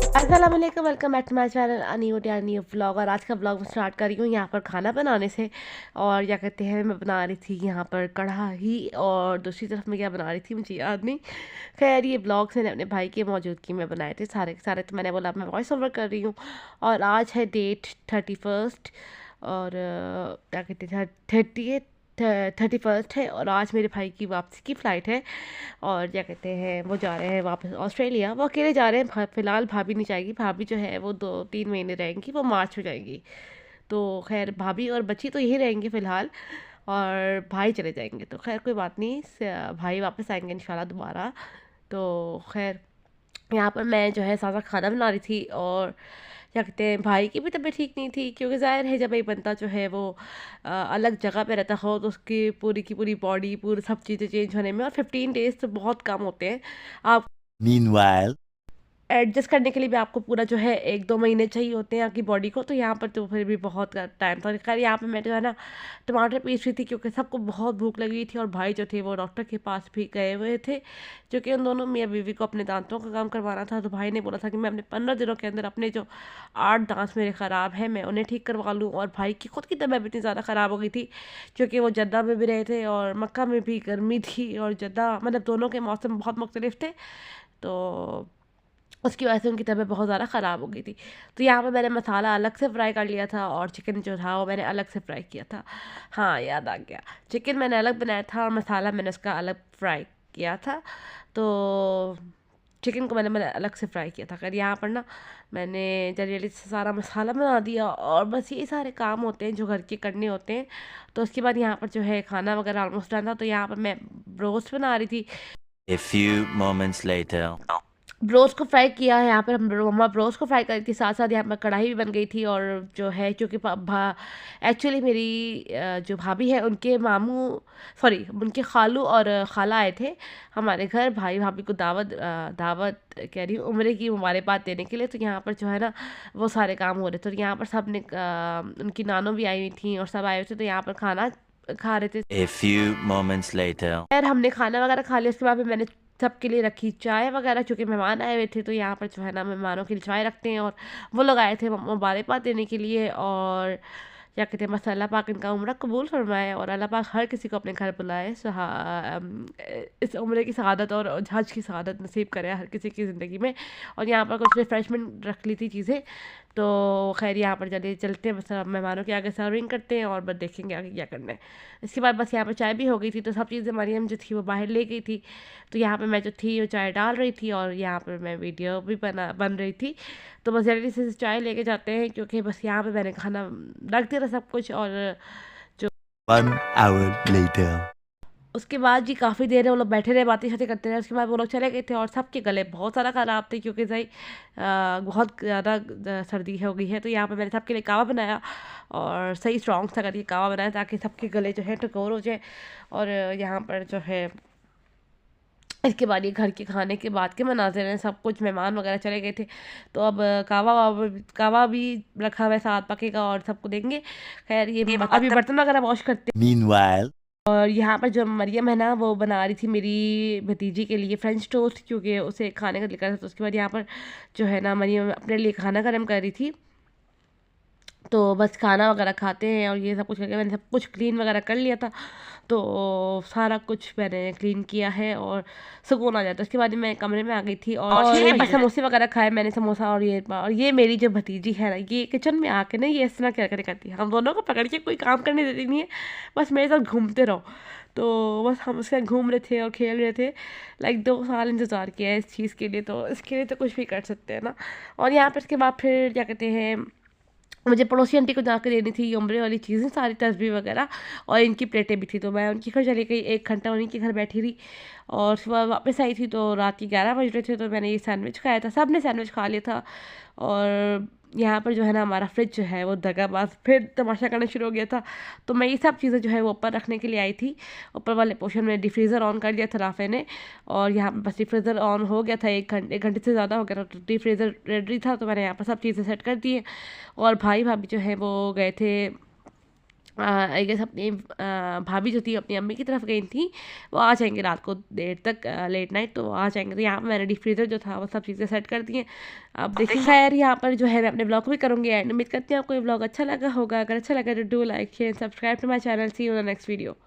अस्सलाम वालेकुम, welcome back to my channel new vlog. और आज का व्लॉग मैं स्टार्ट कर रही हूँ यहाँ पर खाना बनाने से। और क्या कहते हैं, मैं बना रही थी यहाँ पर कढ़ाई, और दूसरी तरफ मैं क्या बना रही थी मुझे याद नहीं। खैर, ये व्लॉग्स मैंने अपने भाई की मौजूदगी में बनाए थे सारे के सारे, तो मैंने बोला मैं वॉइस ओवर कर रही हूँ। और आज है डेट 31। और क्या कहते हैं, 31 है, और आज मेरे भाई की वापसी की फ़्लाइट है। और क्या कहते हैं, वो जा रहे हैं वापस ऑस्ट्रेलिया। वो अकेले जा रहे हैं, फ़िलहाल भाभी नहीं जाएगी। भाभी जो है वो 2-3 महीने रहेंगी, वो मार्च में जाएंगी। तो खैर, भाभी और बच्ची तो यही रहेंगे फ़िलहाल, और भाई चले जाएंगे। तो खैर कोई बात नहीं, भाई वापस आएंगे इंशाल्लाह दोबारा। तो खैर, यहाँ पर मैं जो है सादा खाना बना रही थी। और क्या कहते हैं, भाई की भी तबीयत ठीक नहीं थी, क्योंकि ज़ाहिर है जब एक बंदा जो है वो अलग जगह पे रहता हो तो उसकी पूरी की पूरी बॉडी, पूरी सब चीज़ें चेंज होने में, और 15 डेज तो बहुत कम होते हैं। आप Meanwhile, एडजस्ट करने के लिए भी आपको पूरा जो है 1-2 महीने चाहिए होते हैं आपकी बॉडी को। तो यहाँ पर तो फिर भी बहुत टाइम था। खैर, यहाँ पे मैं जो है ना टमाटर पीस रही थी, क्योंकि सबको बहुत भूख लगी थी। और भाई जो थे वो डॉक्टर के पास भी गए हुए थे, क्योंकि उन दोनों मियाँ बीवी को अपने दांतों का काम करवाना था। तो भाई ने बोला था कि मैं अपने 15 दिनों के अंदर अपने जो 8 दांत मेरे ख़राब हैं मैं उन्हें ठीक करवा लूँ। और भाई की खुद की तबीयत इतनी ज़्यादा ख़राब हो गई थी, क्योंकि वो जद्दा में भी रहे थे और मक्का में भी गर्मी थी, और जद्दा मतलब दोनों के मौसम बहुत मुख्तलिफ थे। तो उसकी वजह से उनकी तबीयत बहुत ज़्यादा ख़राब हो गई थी। तो यहाँ पे मैंने मसाला अलग से फ्राई कर लिया था, और चिकन जो था वो मैंने अलग से फ्राई किया था। हाँ, याद आ गया, चिकन मैंने अलग बनाया था और मसाला मैंने उसका अलग फ्राई किया था। तो चिकन को मैंने अलग से फ्राई किया था। अगर यहाँ पर ना मैंने जल्दी जल्दी से सारा मसाला बना दिया, और बस ये सारे काम होते हैं जो घर के करने होते हैं। तो उसके बाद यहाँ पर जो है खाना वगैरह ऑलमोस्ट डन था। तो यहाँ पर मैं रोस्ट बना रही थी। a few moments later. Bros को फ्राई किया है यहाँ पर, हम मम्मा ब्रोस को फ्राई कर थी, साथ साथ यहाँ पर कढ़ाई भी बन गई थी। और जो है, क्योंकि एक्चुअली मेरी जो भाभी है उनके मामू, सॉरी उनके खालू और खाला आए थे हमारे घर भाई भाभी को दावत कह रही हूँ, उम्रे की मुबारकबाद देने के लिए। तो यहाँ पर जो है ना वो सारे काम हो रहे थे। और यहाँ पर सब ने उनकी नानों भी आई हुई थी और सब आए हुए थे, तो यहाँ पर खाना खा रहे थे। A few moments later. यार, हमने खाना वगैरह खा लिया। उसके बाद फिर मैंने सबके लिए रखी चाय वगैरह, क्योंकि मेहमान आए हुए थे। तो यहाँ पर जो है ना मेहमानों के लिए चाय रखते हैं, और वो लोग आए थे मुबारकबाद देने के लिए। और क्या कहते हैं, मसाला पाक इनका उम्र कबूल फरमाए, और अल्लाह पाक हर किसी को अपने घर बुलाए, इस उम्र की शहादत और हज की शहादत नसीब करे हर किसी की ज़िंदगी में। और यहाँ पर कुछ रिफ़्रेशमेंट रख ली थी चीज़ें। तो खैर, यहाँ पर जल्दी चलते हैं, बस मेहमानों के आगे सर्विंग करते हैं, और बस देखेंगे आगे क्या करना है। इसके बाद बस यहाँ पर चाय भी हो गई थी, तो सब चीज़ें मरियम जो थी वो बाहर ले गई थी। तो यहाँ पे मैं जो थी वो चाय डाल रही थी, और यहाँ पर मैं वीडियो भी बन रही थी। तो बस जल्दी से चाय लेके जाते हैं, क्योंकि बस यहाँ पे मैंने खाना रख दिया था सब कुछ। और 1 hour later. उसके बाद जी काफ़ी देर वो लोग बैठे रहे, बातें शातें करते रहे। उसके बाद वो लोग चले गए थे, और सबके गले बहुत सारा ख़राब थे, क्योंकि सही बहुत ज़्यादा सर्दी हो गई है। तो यहाँ पे मैंने सबके लिए कावा बनाया, और सही स्ट्रॉन्ग सा करके कावा बनाया, ताकि सबके गले जो है टकोर हो जाए। और यहाँ पर जो है इसके बाद ये घर के खाने के बाद के मनाजिर हैं, सब कुछ मेहमान वगैरह चले गए थे। तो अब कावा भी रखा हुआ है, साथ पकेगा और सबको देंगे। खैर, ये अभी बर्तन वगैरह वॉश करते। Meanwhile, और यहाँ पर जो मरियम है ना, वो बना रही थी मेरी भतीजी के लिए फ्रेंच टोस्ट, क्योंकि उसे खाने का दिल कर रहा था। तो उसके बाद यहाँ पर जो है ना मरियम अपने लिए खाना गर्म कर रही थी। तो बस खाना वगैरह खाते हैं, और ये सब कुछ करके मैंने सब कुछ क्लीन वगैरह कर लिया था। तो सारा कुछ मैंने क्लीन किया है, और सुकून आ जाता है। उसके बाद मैं कमरे में आ गई थी, और ये समोसे वगैरह खाए मैंने, समोसा। और ये मेरी जो भतीजी है ना, ये किचन में आके ना ये इस तरह क्या करे करती है, हम दोनों को पकड़ के कोई काम करने देती नहीं है, बस मेरे साथ घूमते रहो। तो बस हम उसके साथ घूम रहे थे और खेल रहे थे। लाइक 2 साल इंतज़ार किया है इस चीज़ के लिए, तो इसके लिए तो कुछ भी कर सकते हैं ना। और यहाँ पर इसके बाद फिर क्या कहते हैं, मुझे पड़ोसी आंटी को जाकर देनी थी ये उम्रे वाली चीज़ें, सारी तस्बीह वगैरह, और इनकी प्लेटें भी थी। तो मैं उनके घर चली गई, 1 घंटा उन्हीं के घर बैठी रही। और सुबह वापस आई थी, तो रात के 11 बज रहे थे। तो मैंने ये सैंडविच खाया था, सब ने सैंडविच खा लिया था। और यहाँ पर जो है ना हमारा फ्रिज जो है वो दगाबाज फिर तमाशा करना शुरू हो गया था। तो मैं ये सब चीज़ें जो है वो ऊपर रखने के लिए आई थी। ऊपर वाले पोर्शन में डिफ्रीज़र ऑन कर लिया था राफे ने, और यहाँ पर बस डिफ्रीज़र ऑन हो गया था, 1 घंटे से ज़्यादा हो गया था। तो डिफ्रीज़र रेडी था, तो मैंने यहाँ पर सब चीज़ें सेट कर दी है। और भाई भाभी जो है वो गए थे आई गेस अपनी भाभी जो थी अपनी अम्मी की तरफ गई थी, वो आ जाएंगे रात को देर तक, लेट नाइट, तो आ जाएंगे। तो यहाँ पर मैंने डीप फ्रीज़र जो था वो सब चीज़ें सेट कर दी हैं। अब देखिए खैर यहाँ पर जो है मैं अपने ब्लॉग भी करूँगी एंड। उम्मीद करती हूँ आपको ये ब्लॉग अच्छा लगा होगा। अगर अच्छा लगा तो do like share subscribe to my channel. See you in the next video.